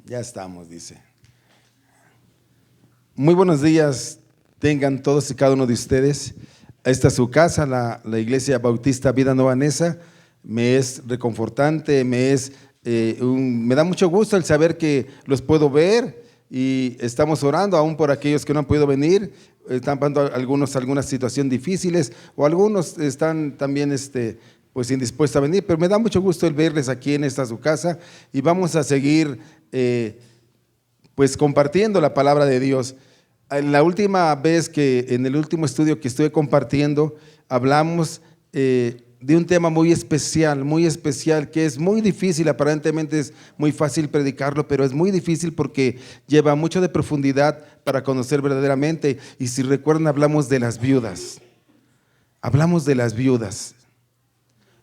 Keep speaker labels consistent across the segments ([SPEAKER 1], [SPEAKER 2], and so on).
[SPEAKER 1] Ya estamos, dice. Muy buenos días tengan todos y cada uno de ustedes. Esta es su casa, la Iglesia Bautista Vida Nueva Neza. Me es reconfortante, me da mucho gusto el saber que los puedo ver y estamos orando aún por aquellos que no han podido venir. Están pasando algunas situaciones difíciles o algunos están también pues indispuestos a venir, pero me da mucho gusto el verles aquí en esta su casa y vamos a seguir pues compartiendo la palabra de Dios. En la última vez en el último estudio que estuve compartiendo, hablamos de un tema muy especial, que es muy difícil. Aparentemente es muy fácil predicarlo, pero es muy difícil porque lleva mucho de profundidad para conocer verdaderamente. Y si recuerdan, hablamos de las viudas.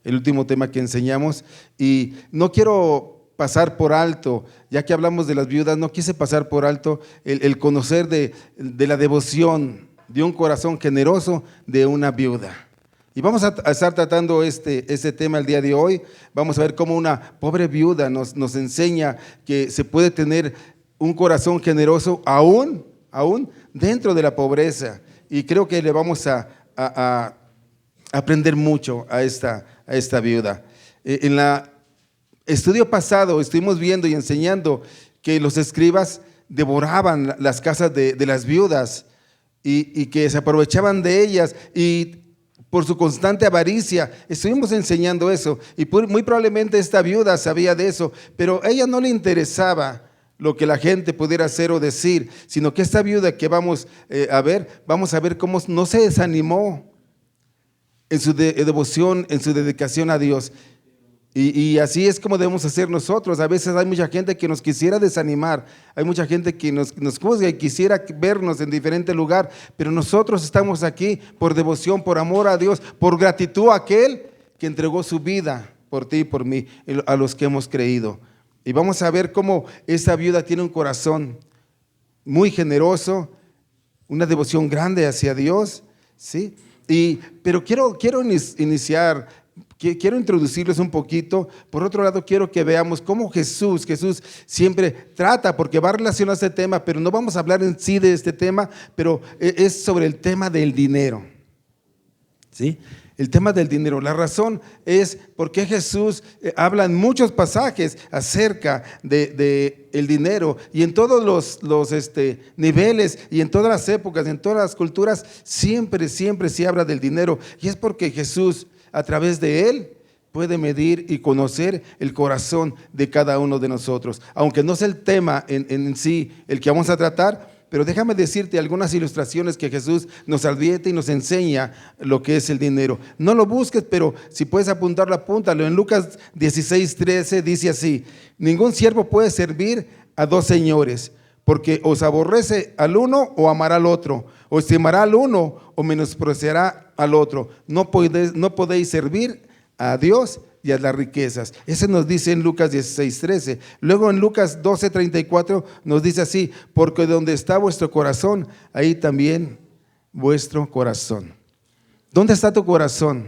[SPEAKER 1] El último tema que enseñamos, y no quiero pasar por alto, ya que hablamos de las viudas, no quise pasar por alto el conocer de la devoción, de un corazón generoso de una viuda. Y vamos a estar tratando este tema el día de hoy. Vamos a ver cómo una pobre viuda nos enseña que se puede tener un corazón generoso aún dentro de la pobreza. Y creo que le vamos a aprender mucho a esta viuda. En la estudio pasado estuvimos viendo y enseñando que los escribas devoraban las casas de las viudas y que se aprovechaban de ellas y por su constante avaricia. Estuvimos enseñando eso y muy probablemente esta viuda sabía de eso, pero a ella no le interesaba lo que la gente pudiera hacer o decir, sino que esta viuda que vamos a ver cómo no se desanimó en su devoción, en su dedicación a Dios. Y así es como debemos hacer nosotros. A veces hay mucha gente que nos quisiera desanimar, hay mucha gente que nos juzga y quisiera vernos en diferente lugar, pero nosotros estamos aquí por devoción, por amor a Dios, por gratitud a aquel que entregó su vida por ti y por mí, a los que hemos creído. Y vamos a ver cómo esa viuda tiene un corazón muy generoso, una devoción grande hacia Dios, ¿sí? Pero quiero iniciar. Quiero introducirles un poquito. Por otro lado, quiero que veamos cómo Jesús siempre trata, porque va relacionado a este tema, pero no vamos a hablar en sí de este tema, pero es sobre el tema del dinero, ¿sí? El tema del dinero. La razón es porque Jesús habla en muchos pasajes acerca de el dinero, y en todos los niveles y en todas las épocas, en todas las culturas, siempre se habla del dinero, y es porque Jesús, a través de él, puede medir y conocer el corazón de cada uno de nosotros. Aunque no es el tema en sí el que vamos a tratar, pero déjame decirte algunas ilustraciones que Jesús nos advierte y nos enseña lo que es el dinero. No lo busques, pero si puedes apuntarlo, apúntalo. En Lucas 16:13 dice así: ningún siervo puede servir a dos señores, porque os aborrece al uno o amará al otro, o estimará al uno o menospreciará al otro. No podéis servir a Dios y a las riquezas. Eso nos dice en Lucas 16:13. Luego en Lucas 12:34 nos dice así: porque donde está vuestro corazón, ahí también vuestro corazón. ¿Dónde está tu corazón?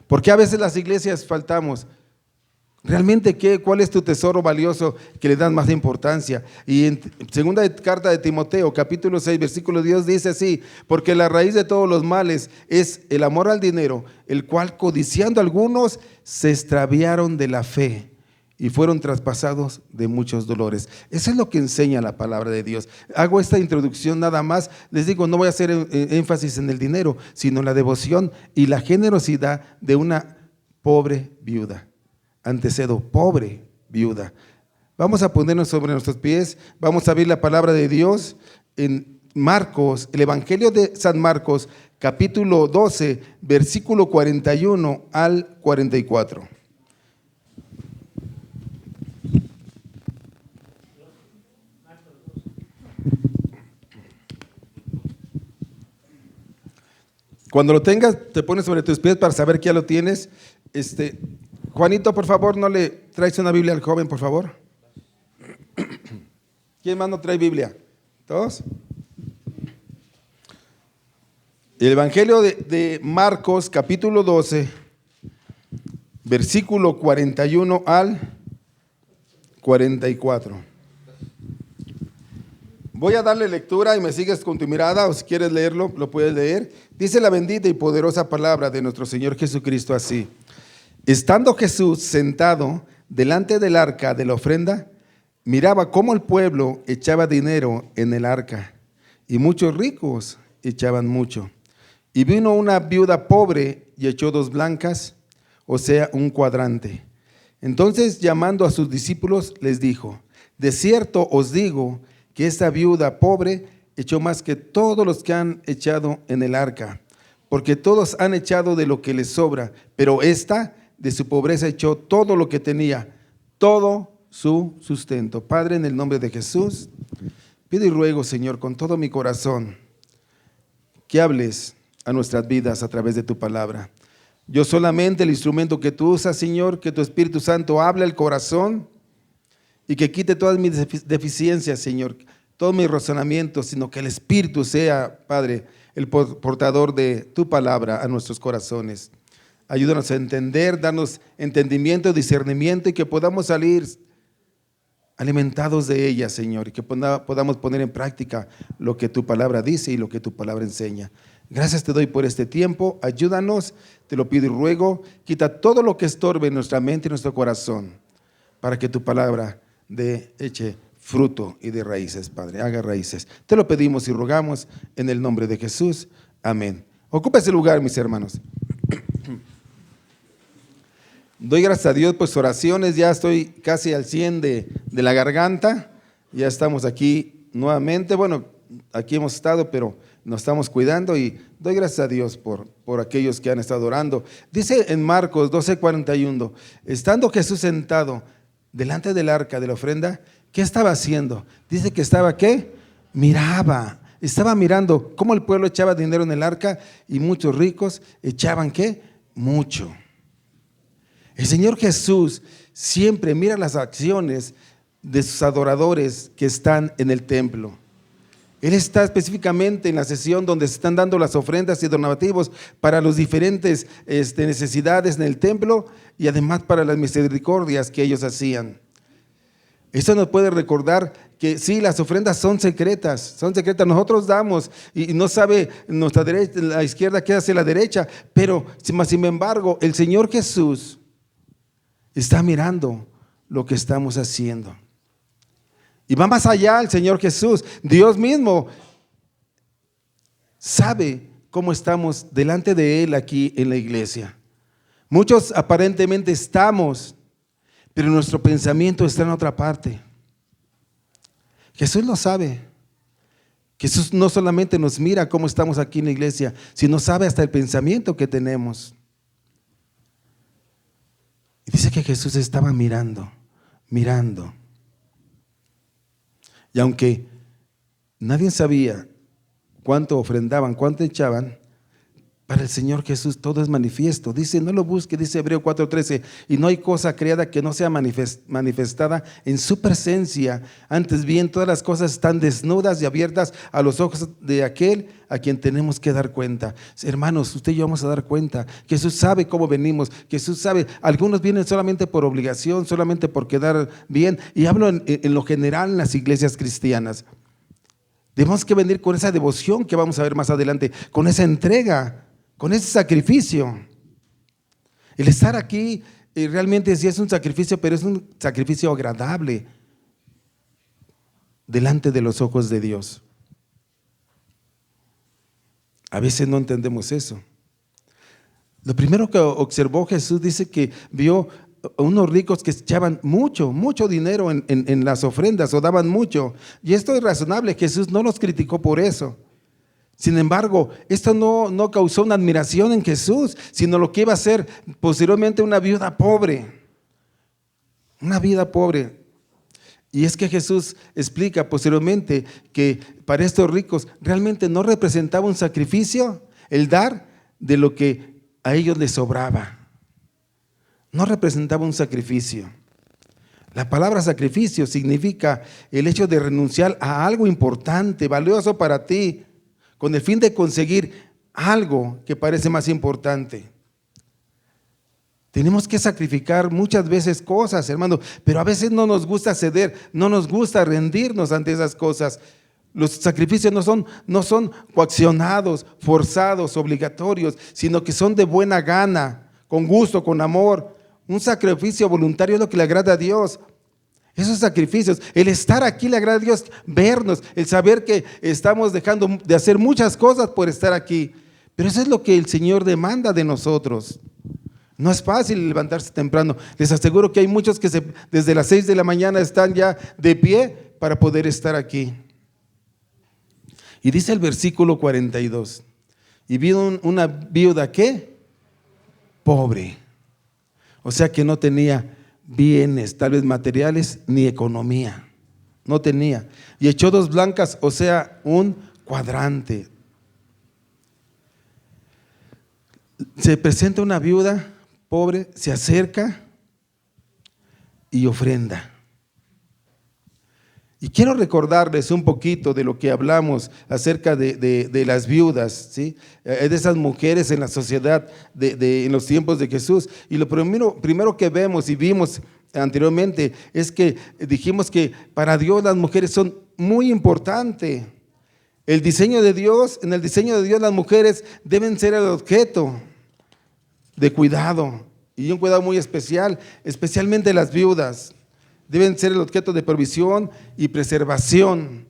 [SPEAKER 1] Porque a veces las iglesias faltamos. ¿Realmente cuál es tu tesoro valioso que le dan más importancia? Y en segunda carta de Timoteo, capítulo 6, versículo 10 dice así: porque la raíz de todos los males es el amor al dinero, el cual codiciando algunos se extraviaron de la fe y fueron traspasados de muchos dolores. Eso es lo que enseña la palabra de Dios. Hago esta introducción nada más. Les digo, no voy a hacer énfasis en el dinero, sino en la devoción y la generosidad de una pobre viuda. Antecedo, pobre viuda. Vamos a ponernos sobre nuestros pies, vamos a ver la palabra de Dios en Marcos, el Evangelio de San Marcos, capítulo 12, versículo 41 al 44. Cuando lo tengas, te pones sobre tus pies para saber que ya lo tienes. Juanito, por favor, ¿no le traes una Biblia al joven, por favor? ¿Quién más no trae Biblia? ¿Todos? El Evangelio de Marcos, capítulo 12, versículo 41 al 44. Voy a darle lectura y me sigues con tu mirada, o si quieres leerlo, lo puedes leer. Dice la bendita y poderosa palabra de nuestro Señor Jesucristo así: estando Jesús sentado delante del arca de la ofrenda, miraba cómo el pueblo echaba dinero en el arca, y muchos ricos echaban mucho. Y vino una viuda pobre y echó 2 blancas, o sea, un cuadrante. Entonces, llamando a sus discípulos, les dijo: de cierto os digo que esta viuda pobre echó más que todos los que han echado en el arca, porque todos han echado de lo que les sobra, pero esta de su pobreza echó todo lo que tenía, todo su sustento. Padre, en el nombre de Jesús, pido y ruego, Señor, con todo mi corazón, que hables a nuestras vidas a través de tu palabra. Yo solamente el instrumento que tú usas, Señor, que tu Espíritu Santo hable al corazón y que quite todas mis deficiencias, Señor, todos mis razonamientos, sino que el Espíritu sea, Padre, el portador de tu palabra a nuestros corazones. Ayúdanos a entender, darnos entendimiento, discernimiento, y que podamos salir alimentados de ella, Señor, y que podamos poner en práctica lo que tu palabra dice y lo que tu palabra enseña. Gracias te doy por este tiempo. Ayúdanos, te lo pido y ruego. Quita todo lo que estorbe en nuestra mente y nuestro corazón, para que tu palabra eche fruto y de raíces, Padre, haga raíces. Te lo pedimos y rogamos en el nombre de Jesús. Amén. Ocupa ese lugar, mis hermanos. Doy gracias a Dios por sus oraciones. Ya estoy casi al 100 de la garganta. Ya estamos aquí nuevamente. Bueno, aquí hemos estado, pero nos estamos cuidando, y doy gracias a Dios por aquellos que han estado orando. Dice en Marcos 12:41, estando Jesús sentado delante del arca de la ofrenda, ¿qué estaba haciendo? Dice que estaba, ¿qué? Estaba mirando cómo el pueblo echaba dinero en el arca, y muchos ricos echaban, ¿qué? Mucho. El Señor Jesús siempre mira las acciones de sus adoradores que están en el templo. Él está específicamente en la sesión donde se están dando las ofrendas y donativos para las diferentes necesidades en el templo, y además para las misericordias que ellos hacían. Esto nos puede recordar que sí, las ofrendas son secretas, nosotros damos y no sabe nuestra derecha, la izquierda qué hace la derecha, pero sin embargo el Señor Jesús está mirando lo que estamos haciendo. Y va más allá el Señor Jesús. Dios mismo sabe cómo estamos delante de Él aquí en la iglesia. Muchos aparentemente estamos, pero nuestro pensamiento está en otra parte. Jesús lo sabe. Jesús no solamente nos mira cómo estamos aquí en la iglesia, sino sabe hasta el pensamiento que tenemos. Y dice que Jesús estaba mirando. Y aunque nadie sabía cuánto ofrendaban, cuánto echaban, para el Señor Jesús todo es manifiesto. Dice, no lo busque, dice Hebreo 4:13, y no hay cosa creada que no sea manifestada en su presencia. Antes bien, todas las cosas están desnudas y abiertas a los ojos de aquel a quien tenemos que dar cuenta. Hermanos, usted y yo vamos a dar cuenta. Jesús sabe cómo venimos. Jesús sabe, algunos vienen solamente por obligación, solamente por quedar bien. Y hablo en lo general en las iglesias cristianas. Tenemos que venir con esa devoción que vamos a ver más adelante, con esa entrega, con ese sacrificio. El estar aquí realmente sí es un sacrificio, pero es un sacrificio agradable delante de los ojos de Dios. A veces no entendemos eso. Lo primero que observó Jesús, dice que vio a unos ricos que echaban mucho dinero en las ofrendas, o daban mucho. Y esto es razonable, Jesús no los criticó por eso. Sin embargo, esto no causó una admiración en Jesús, sino lo que iba a ser posteriormente una viuda pobre. Una viuda pobre. Y es que Jesús explica posteriormente que para estos ricos realmente no representaba un sacrificio el dar de lo que a ellos les sobraba. No representaba un sacrificio. La palabra sacrificio significa el hecho de renunciar a algo importante, valioso para ti, con el fin de conseguir algo que parece más importante. Tenemos que sacrificar muchas veces cosas, hermano, pero a veces no nos gusta ceder, no nos gusta rendirnos ante esas cosas. Los sacrificios no son coaccionados, forzados, obligatorios, sino que son de buena gana, con gusto, con amor. Un sacrificio voluntario es lo que le agrada a Dios. Esos sacrificios, el estar aquí le agrada a Dios, vernos, el saber que estamos dejando de hacer muchas cosas por estar aquí. Pero eso es lo que el Señor demanda de nosotros. No es fácil levantarse temprano. Les aseguro que hay muchos que desde las 6 de la mañana están ya de pie para poder estar aquí. Y dice el versículo 42, y vino una viuda, ¿qué? Pobre. O sea que no tenía bienes, tal vez materiales, ni economía. No tenía. Y echó 2 blancas, o sea, un cuadrante. Se presenta una viuda pobre, se acerca y ofrenda. Y quiero recordarles un poquito de lo que hablamos acerca de las viudas, ¿sí? De esas mujeres en la sociedad en los tiempos de Jesús. Y lo primero que vemos y vimos anteriormente es que dijimos que para Dios las mujeres son muy importantes. En el diseño de Dios las mujeres deben ser el objeto de cuidado, y un cuidado muy especial, especialmente las viudas. Deben ser el objeto de provisión y preservación.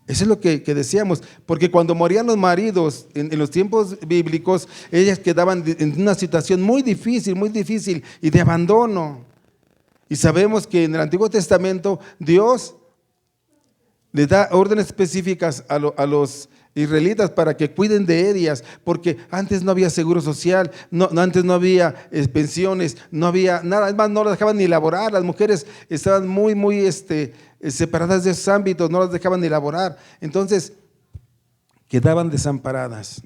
[SPEAKER 1] Eso es lo que decíamos, porque cuando morían los maridos en los tiempos bíblicos, ellas quedaban en una situación muy difícil y de abandono. Y sabemos que en el Antiguo Testamento Dios le da órdenes específicas a los israelitas para que cuiden de ellas, porque antes no había seguro social, antes no había pensiones, no había nada, además no las dejaban ni laborar. Las mujeres estaban muy separadas de esos ámbitos, no las dejaban ni laborar, entonces quedaban desamparadas.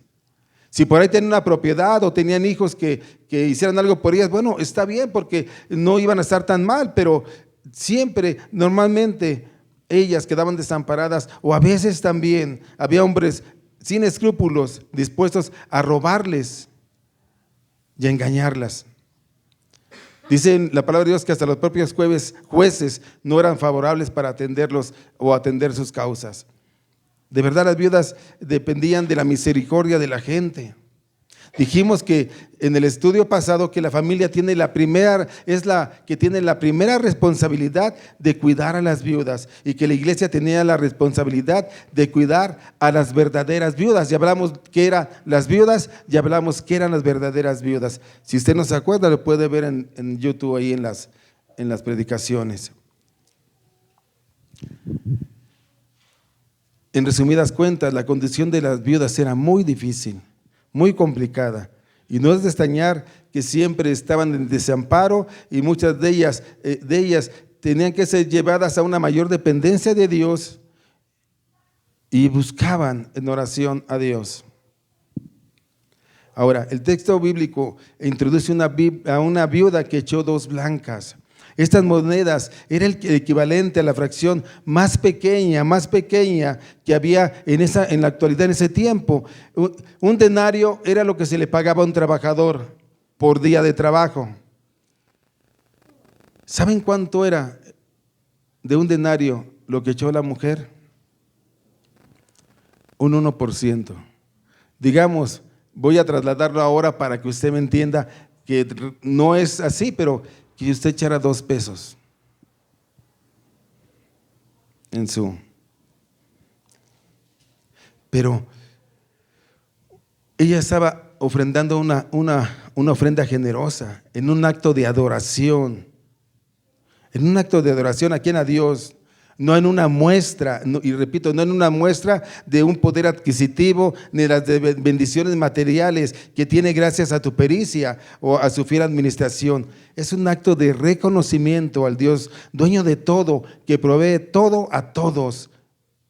[SPEAKER 1] Si por ahí tenían una propiedad o tenían hijos que hicieran algo por ellas, bueno, está bien, porque no iban a estar tan mal, pero siempre, normalmente, ellas quedaban desamparadas, o a veces también había hombres sin escrúpulos dispuestos a robarles y a engañarlas. Dice la palabra de Dios que hasta los propios jueces no eran favorables para atenderlos o atender sus causas. De verdad, las viudas dependían de la misericordia de la gente. Dijimos que en el estudio pasado que la familia tiene es la que tiene la primera responsabilidad de cuidar a las viudas, y que la iglesia tenía la responsabilidad de cuidar a las verdaderas viudas. Ya hablamos qué eran las viudas, ya hablamos qué eran las verdaderas viudas. Si usted no se acuerda, lo puede ver en YouTube ahí en las predicaciones. En resumidas cuentas, la condición de las viudas era muy difícil, muy complicada, y no es de extrañar que siempre estaban en desamparo, y muchas de ellas tenían que ser llevadas a una mayor dependencia de Dios, y buscaban en oración a Dios. Ahora, el texto bíblico introduce a una viuda que echó 2 blancas. Estas monedas era el equivalente a la fracción más pequeña que había en la actualidad en ese tiempo. Un denario era lo que se le pagaba a un trabajador por día de trabajo. ¿Saben cuánto era de un denario lo que echó la mujer? Un 1%. Digamos, voy a trasladarlo ahora para que usted me entienda que no es así, pero que usted echara 2 pesos pero ella estaba ofrendando una ofrenda generosa, en un acto de adoración, ¿a quién? A Dios. No en una muestra, y repito, no en una muestra de un poder adquisitivo, ni de las bendiciones materiales que tiene gracias a tu pericia o a su fiel administración. Es un acto de reconocimiento al Dios dueño de todo, que provee todo a todos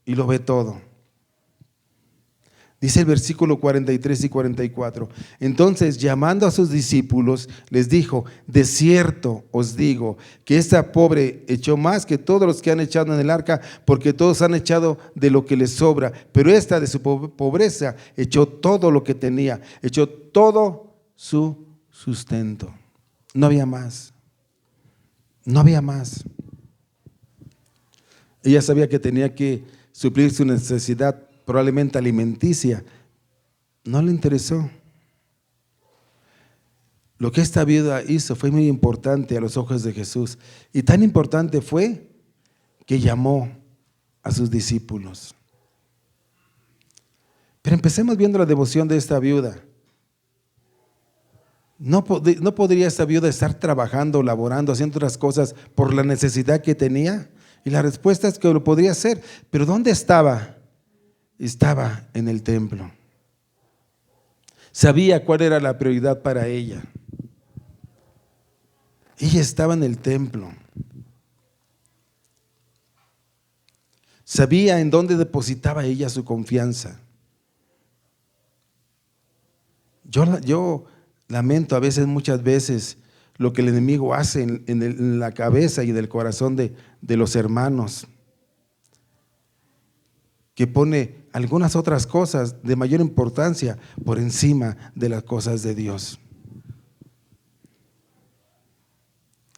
[SPEAKER 1] y lo ve todo. Dice el versículo 43 y 44, entonces llamando a sus discípulos les dijo, de cierto os digo que esta pobre echó más que todos los que han echado en el arca, porque todos han echado de lo que les sobra, pero esta de su pobreza echó todo lo que tenía, echó todo su sustento. No había más. Ella sabía que tenía que suplir su necesidad, probablemente alimenticia. No le interesó. Lo que esta viuda hizo fue muy importante a los ojos de Jesús. Y tan importante fue que llamó a sus discípulos. Pero empecemos viendo la devoción de esta viuda. No podría esta viuda estar trabajando, laborando, haciendo otras cosas por la necesidad que tenía. Y la respuesta es que lo podría hacer. Pero ¿dónde estaba? Estaba en el templo. Sabía cuál era la prioridad para ella. Ella estaba en el templo. Sabía en dónde depositaba ella su confianza. Yo lamento muchas veces, lo que el enemigo hace en la cabeza y en el corazón de los hermanos, que pone algunas otras cosas de mayor importancia por encima de las cosas de Dios.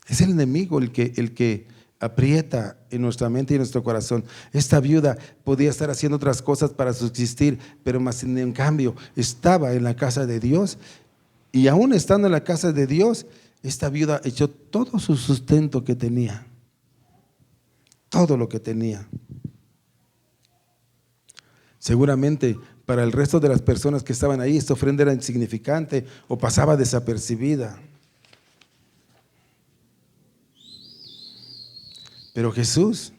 [SPEAKER 1] Es el enemigo el que aprieta en nuestra mente y en nuestro corazón. Esta viuda podía estar haciendo otras cosas para subsistir, pero más en cambio estaba en la casa de Dios, y aún estando en la casa de Dios, esta viuda echó todo su sustento que tenía, todo lo que tenía. Seguramente para el resto de las personas que estaban ahí, esta ofrenda era insignificante o pasaba desapercibida. Pero Jesús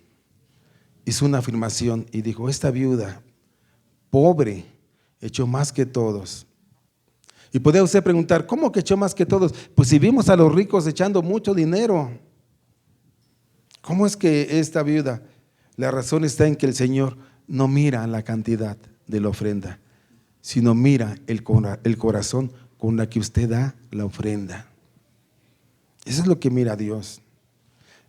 [SPEAKER 1] hizo una afirmación y dijo: esta viuda pobre echó más que todos. Y podría usted preguntar: ¿cómo que echó más que todos? Pues si vimos a los ricos echando mucho dinero, ¿cómo es que esta viuda? La razón está en que el Señor no mira la cantidad de la ofrenda, sino mira el corazón con la que usted da la ofrenda. Eso es lo que mira Dios.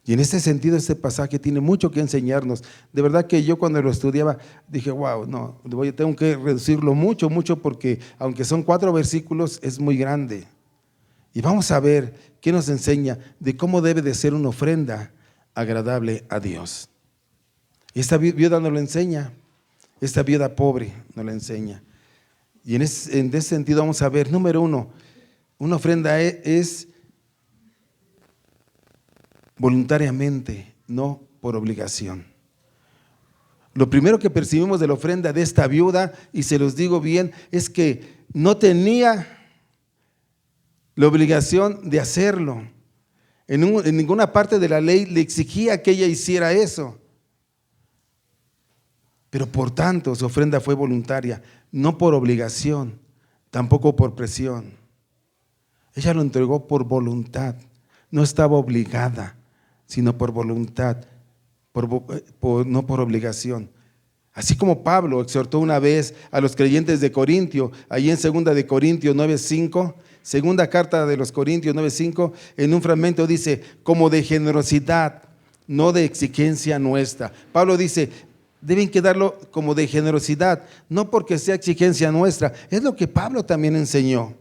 [SPEAKER 1] Y en este sentido, este pasaje tiene mucho que enseñarnos. De verdad que yo cuando lo estudiaba dije: wow, no, tengo que reducirlo mucho, porque aunque son 4 versículos, es muy grande. Y vamos a ver qué nos enseña de cómo debe de ser una ofrenda agradable a Dios. Esta viuda nos lo enseña, esta viuda pobre nos lo enseña. Y en ese sentido vamos a ver, número 1, una ofrenda es voluntariamente, no por obligación. Lo primero que percibimos de la ofrenda de esta viuda, y se los digo bien, es que no tenía la obligación de hacerlo. En ninguna parte de la ley le exigía que ella hiciera eso. Pero por tanto, su ofrenda fue voluntaria, no por obligación, tampoco por presión. Ella lo entregó por voluntad, no estaba obligada, sino por voluntad, no por obligación. Así como Pablo exhortó una vez a los creyentes de Corintio, ahí en 2 de Corintios 9:5, segunda carta de los Corintios 9:5, en un fragmento dice: como de generosidad, no de exigencia nuestra. Pablo dice: deben que darlo como de generosidad, no porque sea exigencia nuestra. Es lo que Pablo también enseñó.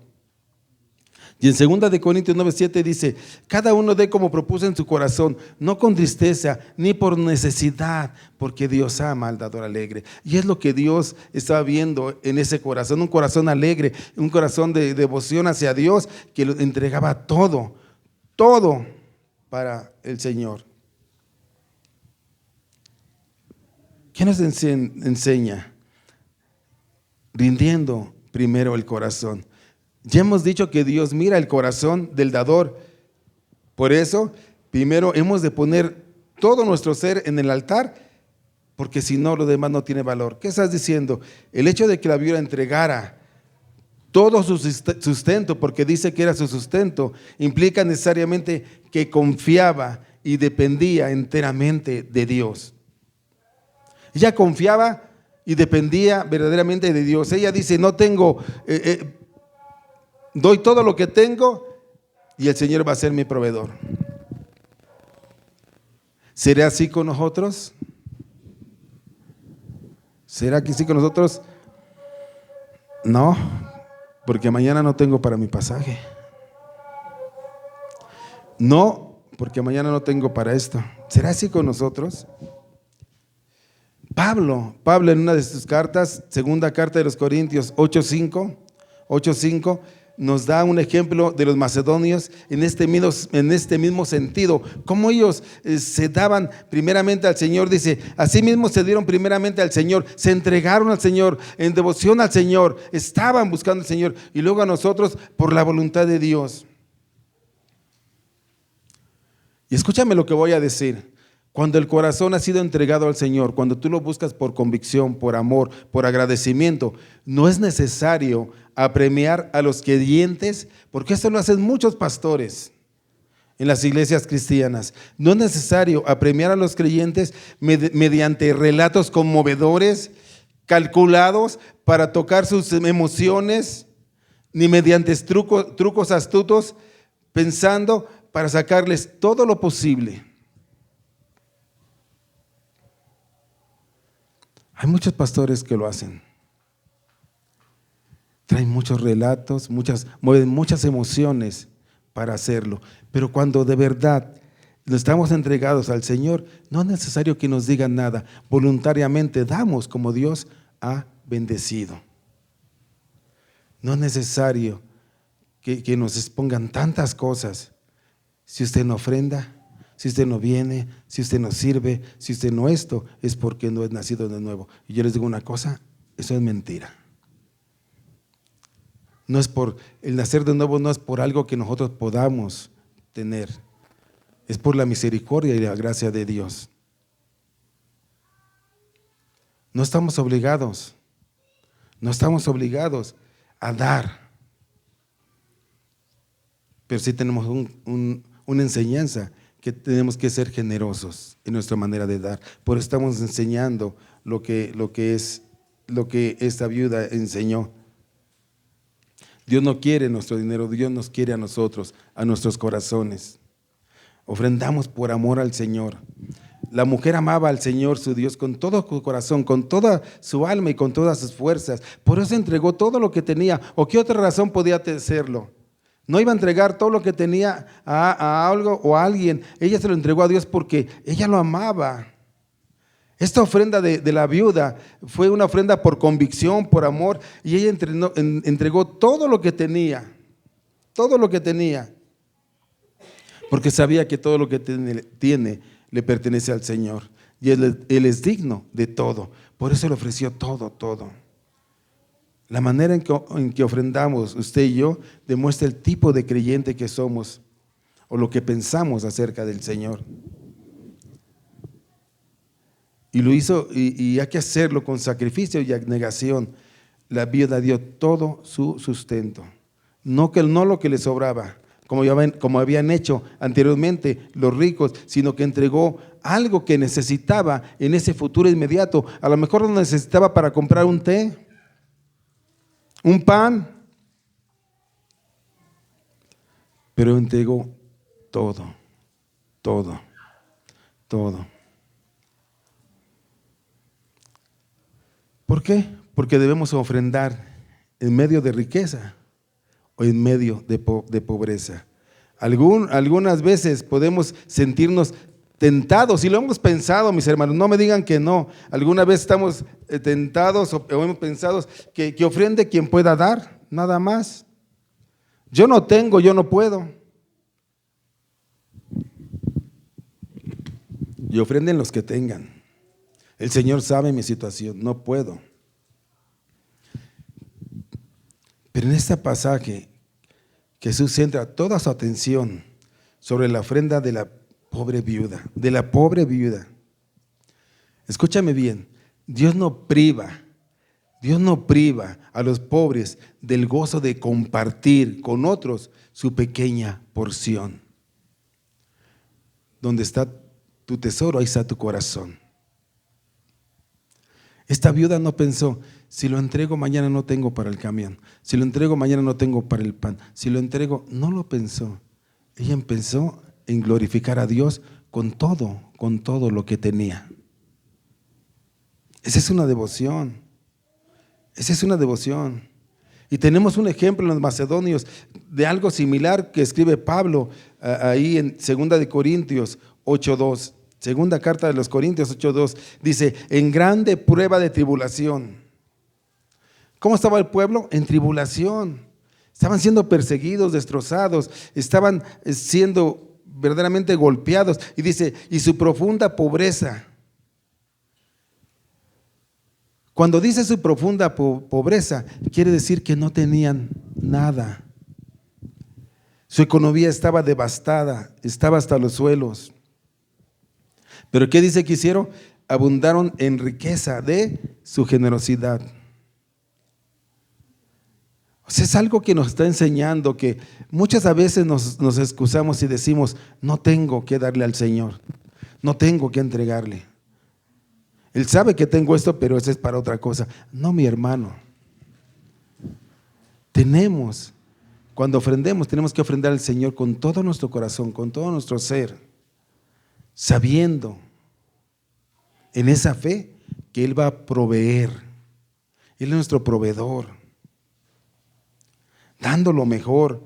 [SPEAKER 1] Y en 2 de Corintios 9:7 dice: cada uno dé como propuso en su corazón, no con tristeza ni por necesidad, porque Dios ama al dador alegre. Y es lo que Dios estaba viendo en ese corazón, un corazón alegre, un corazón de devoción hacia Dios, que lo entregaba todo para el Señor. ¿Qué nos enseña? Rindiendo primero el corazón. Ya hemos dicho que Dios mira el corazón del dador. Por eso, primero hemos de poner todo nuestro ser en el altar, porque si no, lo demás no tiene valor. ¿Qué estás diciendo? El hecho de que la viuda entregara todo su sustento, porque dice que era su sustento, implica necesariamente que confiaba y dependía enteramente de Dios. Ella confiaba y dependía verdaderamente de Dios. Ella dice: no tengo... doy todo lo que tengo y el Señor va a ser mi proveedor. ¿Será así con nosotros? ¿Será que sí con nosotros? No, porque mañana no tengo para mi pasaje. No, porque mañana no tengo para esto. ¿Será así con nosotros? Pablo en una de sus cartas, segunda carta de los Corintios 8:5, nos da un ejemplo de los macedonios en este mismo sentido, cómo ellos se daban primeramente al Señor. Dice, así mismo se dieron primeramente al Señor, se entregaron al Señor, en devoción al Señor, estaban buscando al Señor, y luego a nosotros por la voluntad de Dios. Y escúchame lo que voy a decir. Cuando el corazón ha sido entregado al Señor, cuando tú lo buscas por convicción, por amor, por agradecimiento, no es necesario apremiar a los creyentes, porque esto lo hacen muchos pastores en las iglesias cristianas. No es necesario apremiar a los creyentes mediante relatos conmovedores, calculados para tocar sus emociones, ni mediante trucos astutos, pensando para sacarles todo lo posible. Hay muchos pastores que lo hacen. Traen muchos relatos, mueven muchas emociones para hacerlo. Pero cuando de verdad estamos entregados al Señor, no es necesario que nos digan nada. Voluntariamente damos como Dios ha bendecido. No es necesario que nos expongan tantas cosas. Si usted no ofrenda, si usted no viene, si usted no sirve, si usted no esto, es porque no es nacido de nuevo. Y yo les digo una cosa, eso es mentira. No es por el nacer de nuevo, no es por algo que nosotros podamos tener, es por la misericordia y la gracia de Dios. No estamos obligados a dar, pero sí tenemos una enseñanza que tenemos que ser generosos en nuestra manera de dar. Por eso estamos enseñando lo que esta viuda enseñó. Dios no quiere nuestro dinero, Dios nos quiere a nosotros, a nuestros corazones. Ofrendamos por amor al Señor. La mujer amaba al Señor su Dios con todo su corazón, con toda su alma y con todas sus fuerzas. Por eso entregó todo lo que tenía. ¿O qué otra razón podía hacerlo? No iba a entregar todo lo que tenía a algo o a alguien. Ella se lo entregó a Dios porque ella lo amaba. Esta ofrenda de la viuda fue una ofrenda por convicción, por amor, y ella entregó todo lo que tenía, porque sabía que todo lo que tiene le pertenece al Señor, y Él es digno de todo. Por eso le ofreció todo. La manera en que ofrendamos usted y yo demuestra el tipo de creyente que somos o lo que pensamos acerca del Señor. Y lo hizo, y hay que hacerlo con sacrificio y abnegación. La viuda dio todo su sustento, no lo que le sobraba, como habían hecho anteriormente los ricos, sino que entregó algo que necesitaba en ese futuro inmediato. A lo mejor lo necesitaba para comprar un té, un pan, pero entregó todo. ¿Por qué? Porque debemos ofrendar en medio de riqueza o en medio de pobreza. Algunas veces podemos sentirnos tentados, y lo hemos pensado, mis hermanos, no me digan que no. Alguna vez estamos tentados o hemos pensado que ofrende quien pueda dar, nada más. Yo no tengo, yo no puedo. Y ofrenden los que tengan. El Señor sabe mi situación, no puedo. Pero en este pasaje, Jesús centra toda su atención sobre la ofrenda de la pobre viuda, Escúchame bien, Dios no priva a los pobres del gozo de compartir con otros su pequeña porción. Donde está tu tesoro, ahí está tu corazón. Esta viuda no pensó, si lo entrego mañana no tengo para el camión, si lo entrego mañana no tengo para el pan, si lo entrego, no lo pensó. Ella pensó en glorificar a Dios con todo lo que tenía. Esa es una devoción. Y tenemos un ejemplo en los macedonios de algo similar que escribe Pablo ahí en 2 Corintios 8:2. Segunda carta de los Corintios 8:2 dice, en grande prueba de tribulación. ¿Cómo estaba el pueblo? En tribulación. Estaban siendo perseguidos, destrozados, estaban siendo verdaderamente golpeados. Y dice, y su profunda pobreza. Cuando dice su profunda pobreza, quiere decir que no tenían nada. Su economía estaba devastada, estaba hasta los suelos. Pero ¿qué dice que hicieron? Abundaron en riqueza de su generosidad. O sea, es algo que nos está enseñando que muchas veces nos excusamos y decimos, no tengo que darle al Señor, no tengo que entregarle. Él sabe que tengo esto, pero eso es para otra cosa. No, mi hermano. Cuando ofrendemos, tenemos que ofrendar al Señor con todo nuestro corazón, con todo nuestro ser, sabiendo en esa fe que Él va a proveer. Él es nuestro proveedor, dando lo mejor.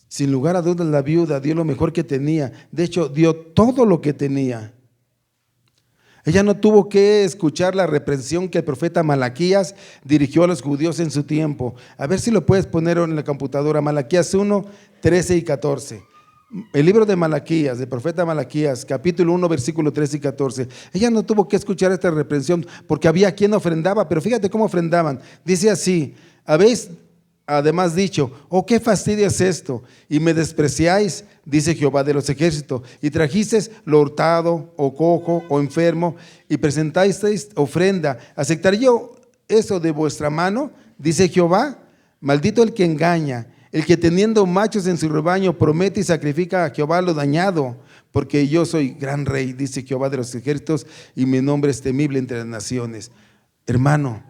[SPEAKER 1] Sin lugar a dudas, la viuda dio lo mejor que tenía. De hecho, dio todo lo que tenía. Ella no tuvo que escuchar la reprensión que el profeta Malaquías dirigió a los judíos en su tiempo. A ver si lo puedes poner en la computadora. Malaquías 1, 13 y 14. El libro de Malaquías, del profeta Malaquías, capítulo 1, versículo 13 y 14. Ella no tuvo que escuchar esta reprensión porque había quien ofrendaba, pero fíjate cómo ofrendaban. Dice así, habéis además dicho, oh, qué fastidio es esto, y me despreciáis, dice Jehová de los ejércitos, y trajisteis lo hurtado, o cojo, o enfermo, y presentasteis ofrenda. ¿Aceptaré yo eso de vuestra mano? Dice Jehová. Maldito el que engaña, el que teniendo machos en su rebaño promete y sacrifica a Jehová lo dañado, porque yo soy gran rey, dice Jehová de los ejércitos, y mi nombre es temible entre las naciones. Hermano,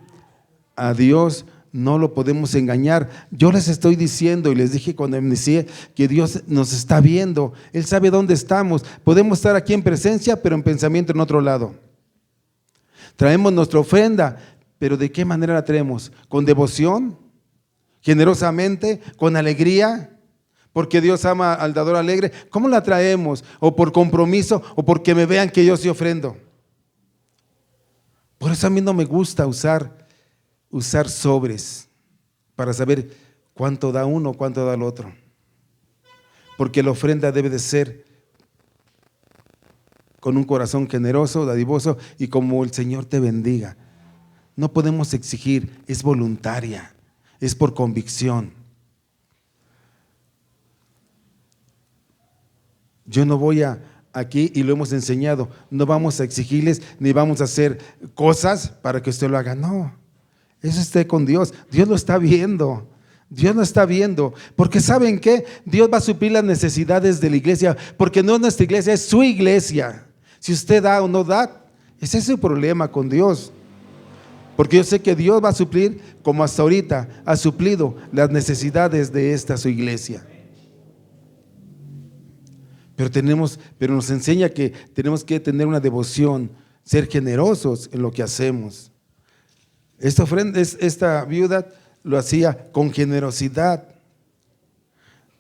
[SPEAKER 1] a Dios no lo podemos engañar. Yo les estoy diciendo y les dije cuando inicié que Dios nos está viendo. Él sabe dónde estamos. Podemos estar aquí en presencia, pero en pensamiento en otro lado. Traemos nuestra ofrenda, pero ¿de qué manera la traemos? ¿Con devoción? ¿Generosamente? ¿Con alegría? Porque Dios ama al dador alegre. ¿Cómo la traemos? ¿O por compromiso? ¿O porque me vean que yo sí ofrendo? Por eso a mí no me gusta usar sobres para saber cuánto da uno, cuánto da el otro. Porque la ofrenda debe de ser con un corazón generoso, dadivoso y como el Señor te bendiga. No podemos exigir, es voluntaria, es por convicción. Yo no voy aquí, y lo hemos enseñado, no vamos a exigirles ni vamos a hacer cosas para que usted lo haga, no. Eso esté con Dios. Dios lo está viendo. Dios lo está viendo. Porque ¿saben qué? Dios va a suplir las necesidades de la iglesia. Porque no es nuestra iglesia, es su iglesia. Si usted da o no da, ese es su problema con Dios. Porque yo sé que Dios va a suplir, como hasta ahorita ha suplido las necesidades de esta su iglesia. Pero nos enseña que tenemos que tener una devoción, ser generosos en lo que hacemos. Esta viuda lo hacía con generosidad.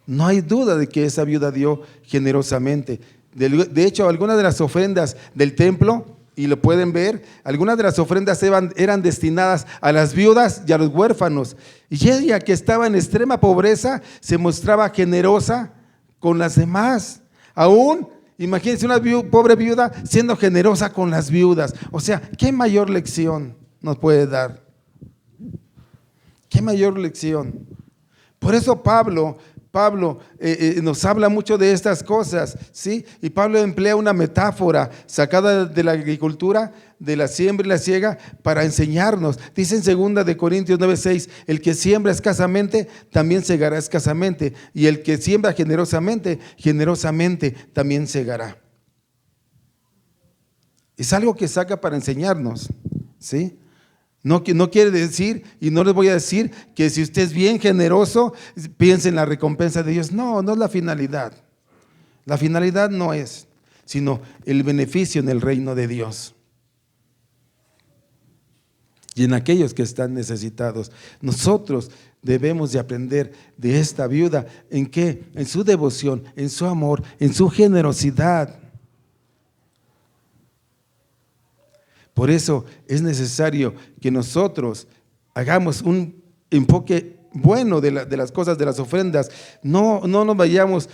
[SPEAKER 1] No hay duda de que esa viuda dio generosamente. De hecho, algunas de las ofrendas del templo, y lo pueden ver, algunas de las ofrendas eran destinadas a las viudas y a los huérfanos. Y ella, que estaba en extrema pobreza, se mostraba generosa con las demás. Aún, imagínense una pobre viuda siendo generosa con las viudas. O sea, ¿qué mayor lección nos puede dar? ¿Qué mayor lección? Por eso Pablo nos habla mucho de estas cosas, ¿sí? Y Pablo emplea una metáfora sacada de la agricultura, de la siembra y la siega, para enseñarnos. Dice en 2 Corintios 9:6, el que siembra escasamente, también segará escasamente, y el que siembra generosamente, generosamente también segará. Es algo que saca para enseñarnos, ¿sí? No quiere decir, y no les voy a decir, que si usted es bien generoso, piense en la recompensa de Dios. No, no es la finalidad. La finalidad no es, sino el beneficio en el reino de Dios y en aquellos que están necesitados. Nosotros debemos de aprender de esta viuda. ¿En qué? En su devoción, en su amor, en su generosidad. Por eso es necesario que nosotros hagamos un enfoque bueno de las cosas, de las ofrendas. No nos vayamos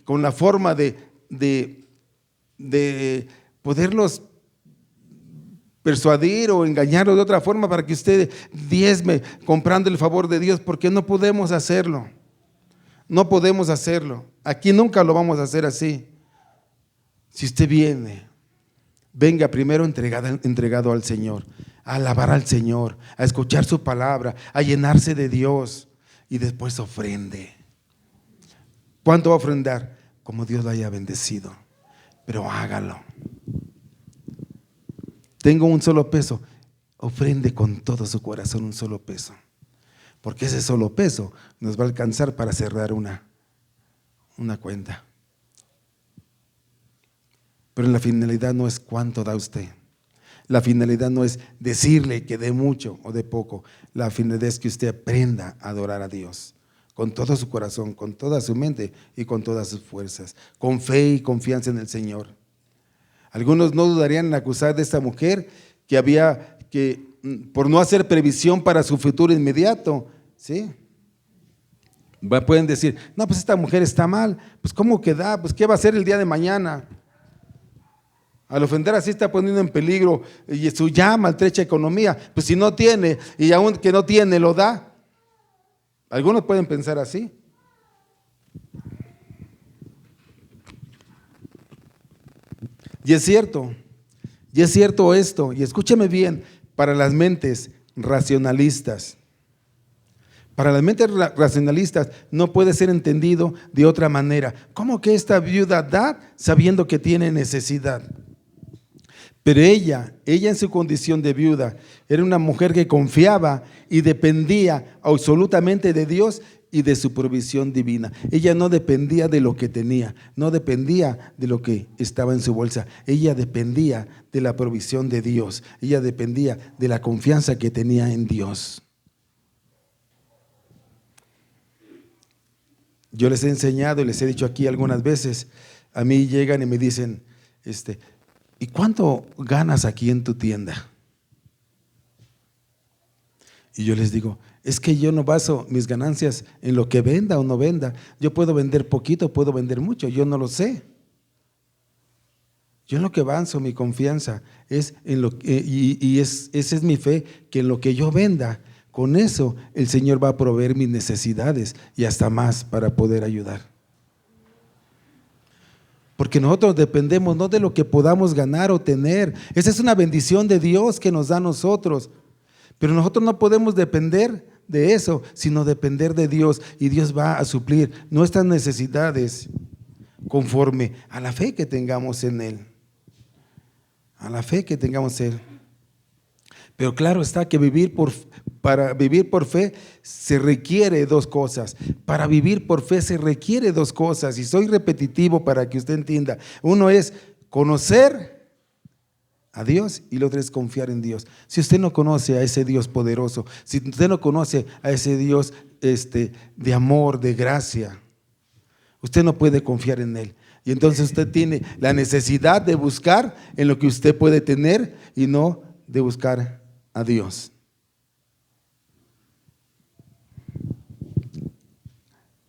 [SPEAKER 1] con la forma de poderlos persuadir o engañarlos de otra forma para que usted diezme comprando el favor de Dios, porque no podemos hacerlo. No podemos hacerlo. Aquí nunca lo vamos a hacer así. Si usted venga primero entregado al Señor, a alabar al Señor, a escuchar su palabra, a llenarse de Dios y después ofrende. ¿Cuánto va a ofrendar? Como Dios lo haya bendecido, pero hágalo. Tengo un solo peso, ofrende con todo su corazón un solo peso, porque ese solo peso nos va a alcanzar para cerrar una cuenta. Pero la finalidad no es cuánto da usted. La finalidad no es decirle que dé mucho o dé poco. La finalidad es que usted aprenda a adorar a Dios con todo su corazón, con toda su mente y con todas sus fuerzas, con fe y confianza en el Señor. Algunos no dudarían en acusar de esta mujer que por no hacer previsión para su futuro inmediato, ¿sí? Pueden decir, no, pues esta mujer está mal, pues ¿cómo que da? Pues ¿qué va a hacer el día de mañana? Al ofender así está poniendo en peligro su ya maltrecha economía. Pues si no tiene, y aún que no tiene, lo da. Algunos pueden pensar así. Y es cierto esto, y escúcheme bien, para las mentes racionalistas. Para las mentes racionalistas no puede ser entendido de otra manera. ¿Cómo que esta viuda da sabiendo que tiene necesidad? Pero ella en su condición de viuda, era una mujer que confiaba y dependía absolutamente de Dios y de su provisión divina. Ella no dependía de lo que tenía, no dependía de lo que estaba en su bolsa. Ella dependía de la provisión de Dios. Ella dependía de la confianza que tenía en Dios. Yo les he enseñado y les he dicho aquí algunas veces, a mí llegan y me dicen, ¿y cuánto ganas aquí en tu tienda? Y yo les digo, es que yo no baso mis ganancias en lo que venda o no venda. Yo puedo vender poquito, puedo vender mucho, yo no lo sé. Yo en lo que avanzo, mi confianza es en lo que, esa es mi fe, que en lo que yo venda, con eso el Señor va a proveer mis necesidades y hasta más para poder ayudar. Porque nosotros dependemos no de lo que podamos ganar o tener. Esa es una bendición de Dios que nos da a nosotros. Pero nosotros no podemos depender de eso, sino depender de Dios. Y Dios va a suplir nuestras necesidades conforme a la fe que tengamos en Él. A la fe que tengamos en Él. Pero claro está que para vivir por fe se requiere dos cosas. Para vivir por fe se requiere dos cosas. Y soy repetitivo para que usted entienda. Uno es conocer a Dios y el otro es confiar en Dios. Si usted no conoce a ese Dios poderoso, si usted no conoce a ese Dios de amor, de gracia, usted no puede confiar en Él. Y entonces usted tiene la necesidad de buscar en lo que usted puede tener y no de buscar a Dios.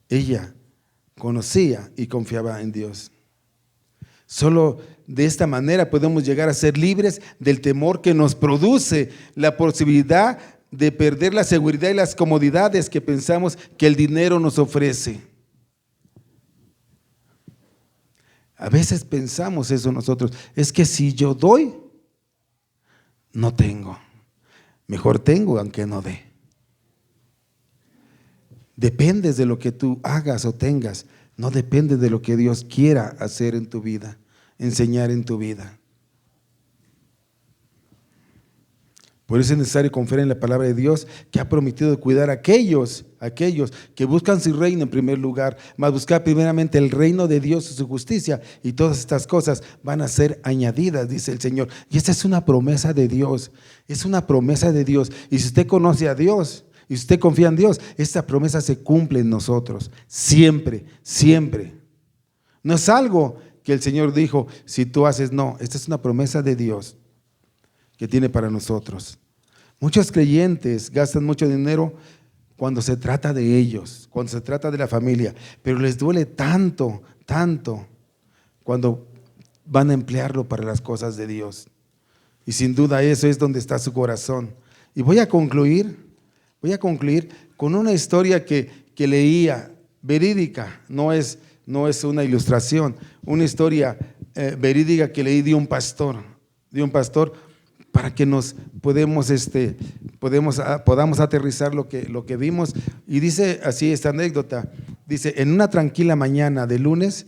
[SPEAKER 1] Ella conocía y confiaba en Dios. Solo de esta manera podemos llegar a ser libres del temor que nos produce la posibilidad de perder la seguridad y las comodidades que pensamos que el dinero nos ofrece. A veces pensamos eso nosotros, es que si yo doy, no tengo. Mejor tengo aunque no dé. Dependes de lo que tú hagas o tengas, no depende de lo que Dios quiera hacer en tu vida, enseñar en tu vida. Por eso es necesario confiar en la palabra de Dios, que ha prometido cuidar a aquellos que buscan su reino en primer lugar, más buscar primeramente el reino de Dios y su justicia, y todas estas cosas van a ser añadidas, dice el Señor. Y esta es una promesa de Dios, es una promesa de Dios. Y si usted conoce a Dios y si usted confía en Dios, esta promesa se cumple en nosotros, siempre, siempre. No es algo que el Señor dijo, si tú haces, no, esta es una promesa de Dios. que tiene para nosotros. Muchos creyentes gastan mucho dinero cuando se trata de ellos, cuando se trata de la familia, pero les duele tanto, tanto cuando van a emplearlo para las cosas de Dios. Y sin duda eso es donde está su corazón. Y voy a concluir con una historia que leía, verídica, no es una ilustración, una historia verídica que leí de un pastor, para que nos podamos aterrizar lo que vimos. Y dice así esta anécdota, dice: en una tranquila mañana de lunes,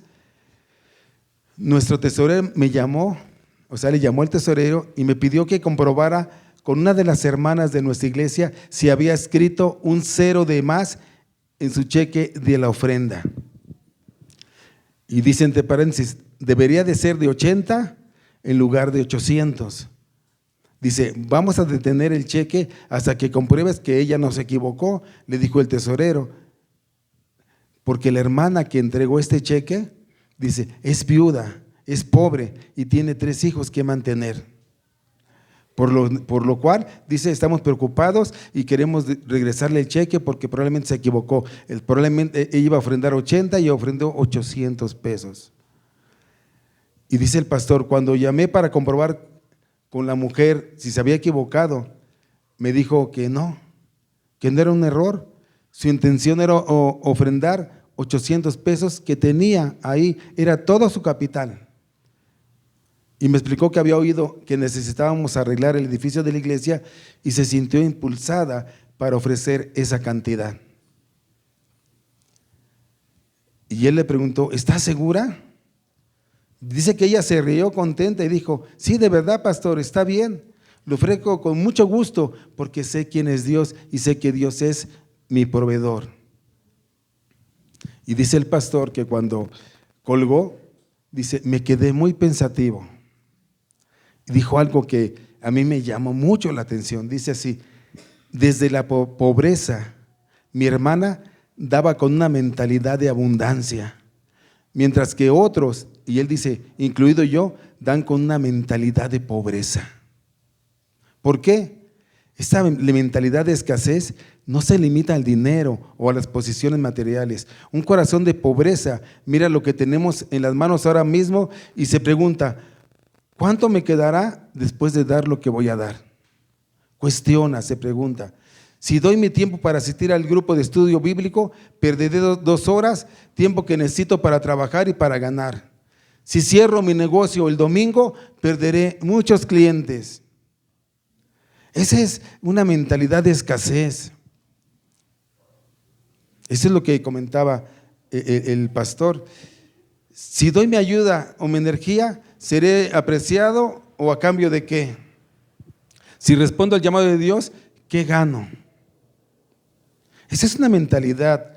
[SPEAKER 1] nuestro tesorero me llamó, le llamó el tesorero y me pidió que comprobara con una de las hermanas de nuestra iglesia si había escrito un 0 de más en su cheque de la ofrenda. Y dice entre paréntesis, debería de ser de 80 en lugar de 800. Dice: vamos a detener el cheque hasta que compruebes que ella no se equivocó, le dijo el tesorero, porque la hermana que entregó este cheque, dice, es viuda, es pobre y tiene 3 hijos que mantener. Por lo cual, dice, estamos preocupados y queremos regresarle el cheque porque probablemente se equivocó. Probablemente ella iba a ofrendar 80 y ofrendó 800 pesos. Y dice el pastor: cuando llamé para comprobar con la mujer si se había equivocado, me dijo que no era un error. Su intención era ofrendar 800 pesos que tenía ahí, era todo su capital. Y me explicó que había oído que necesitábamos arreglar el edificio de la iglesia y se sintió impulsada para ofrecer esa cantidad. Y él le preguntó: ¿estás segura? Dice que ella se rió contenta y dijo: sí, de verdad, pastor, está bien, lo ofrezco con mucho gusto porque sé quién es Dios y sé que Dios es mi proveedor. Y dice el pastor que cuando colgó, dice, me quedé muy pensativo. Dijo algo que a mí me llamó mucho la atención. Dice así: desde la pobreza, mi hermana daba con una mentalidad de abundancia, mientras que otros, y él dice, incluido yo, dan con una mentalidad de pobreza. ¿Por qué? Esta mentalidad de escasez no se limita al dinero o a las posiciones materiales. Un corazón de pobreza mira lo que tenemos en las manos ahora mismo y se pregunta: ¿cuánto me quedará después de dar lo que voy a dar? Cuestiona, se pregunta. Si doy mi tiempo para asistir al grupo de estudio bíblico, perderé 2 horas, tiempo que necesito para trabajar y para ganar. Si cierro mi negocio el domingo, perderé muchos clientes. Esa es una mentalidad de escasez. Eso es lo que comentaba el pastor. Si doy mi ayuda o mi energía, ¿seré apreciado o a cambio de qué? Si respondo al llamado de Dios, ¿qué gano? Esa es una mentalidad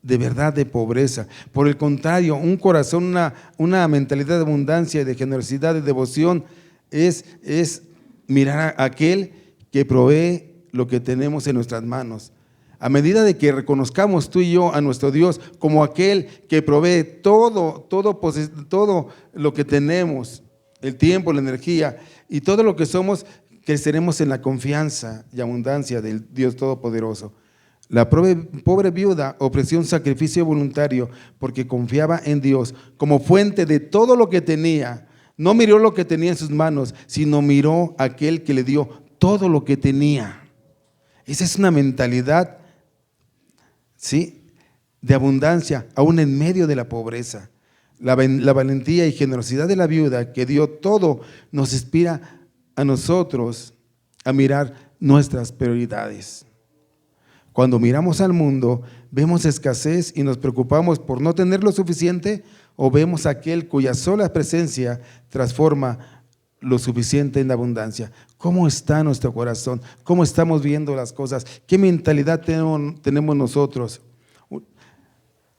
[SPEAKER 1] de verdad de pobreza. Por el contrario, un corazón, una mentalidad de abundancia, de generosidad, de devoción, es mirar a aquel que provee lo que tenemos en nuestras manos. A medida de que reconozcamos tú y yo a nuestro Dios como aquel que provee todo lo que tenemos, el tiempo, la energía y todo lo que somos, creceremos en la confianza y abundancia del Dios Todopoderoso. La pobre viuda ofreció un sacrificio voluntario porque confiaba en Dios como fuente de todo lo que tenía. No miró lo que tenía en sus manos, sino miró a aquel que le dio todo lo que tenía. Esa es una mentalidad, ¿sí?, de abundancia, aún en medio de la pobreza. La valentía y generosidad de la viuda que dio todo nos inspira a nosotros a mirar nuestras prioridades. Cuando miramos al mundo, vemos escasez y nos preocupamos por no tener lo suficiente, o vemos a aquel cuya sola presencia transforma lo suficiente en abundancia. ¿Cómo está nuestro corazón? ¿Cómo estamos viendo las cosas? ¿Qué mentalidad tenemos nosotros?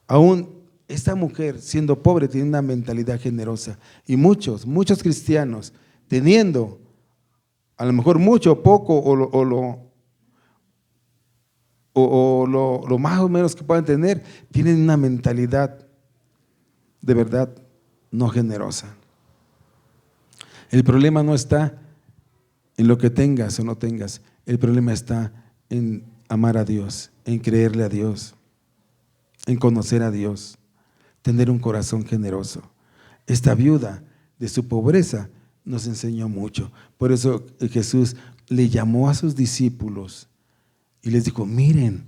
[SPEAKER 1] Aún esta mujer, siendo pobre, tiene una mentalidad generosa. Y muchos cristianos, teniendo a lo mejor mucho o poco, lo más o menos que puedan tener, tienen una mentalidad de verdad no generosa. El problema no está en lo que tengas o no tengas. El problema está en amar a Dios, en creerle a Dios, en conocer a Dios, tener un corazón generoso. Esta viuda de su pobreza nos enseñó mucho. Por eso Jesús le llamó a sus discípulos y les dijo: miren,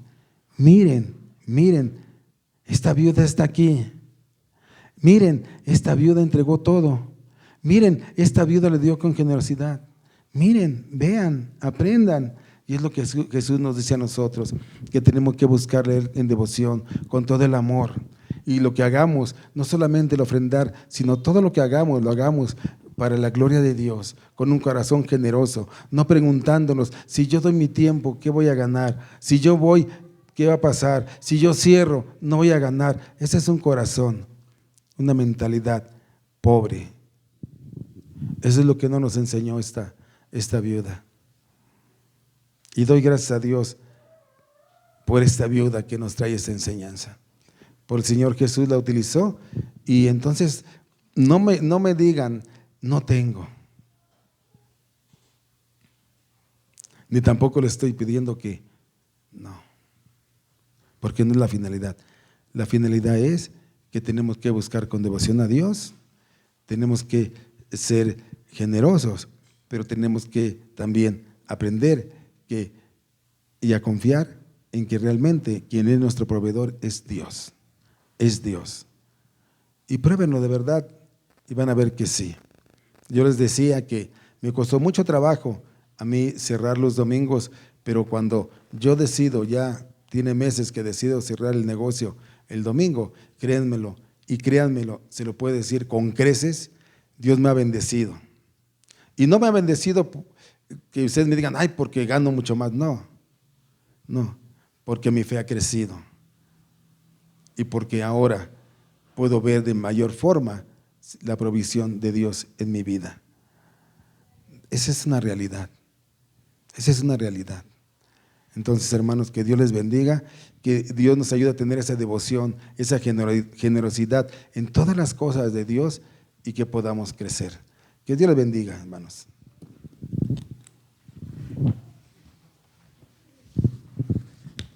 [SPEAKER 1] miren, miren, esta viuda está aquí. Miren, esta viuda entregó todo. Miren, esta viuda le dio con generosidad. Miren, vean, aprendan. Y es lo que Jesús nos dice a nosotros, que tenemos que buscarle en devoción, con todo el amor. Y lo que hagamos, no solamente el ofrendar, sino todo lo que hagamos, lo hagamos para la gloria de Dios, con un corazón generoso, no preguntándonos: si yo doy mi tiempo, ¿qué voy a ganar? Si yo voy, ¿qué va a pasar? Si yo cierro, no voy a ganar. Ese es un corazón, una mentalidad pobre. Eso es lo que no nos enseñó esta viuda. Y doy gracias a Dios por esta viuda que nos trae esta enseñanza. Por el Señor Jesús la utilizó. Y entonces no me digan: no tengo. Ni tampoco le estoy pidiendo que no, porque no es la finalidad. La finalidad es que tenemos que buscar con devoción a Dios, tenemos que ser generosos, pero tenemos que también aprender y a confiar en que realmente quien es nuestro proveedor es Dios. Es Dios. Y pruébenlo de verdad y van a ver que sí. Yo les decía que me costó mucho trabajo a mí cerrar los domingos, pero cuando yo decido, ya tiene meses que decido cerrar el negocio el domingo, créanmelo y créanmelo, se lo puedo decir con creces, Dios me ha bendecido. Y no me ha bendecido que ustedes me digan: ay, porque gano mucho más. No, porque mi fe ha crecido y porque ahora puedo ver de mayor forma la provisión de Dios en mi vida. Esa es una realidad. Esa es una realidad. Entonces, hermanos, que Dios les bendiga, que Dios nos ayude a tener esa devoción, esa generosidad en todas las cosas de Dios y que podamos crecer. Que Dios les bendiga, hermanos.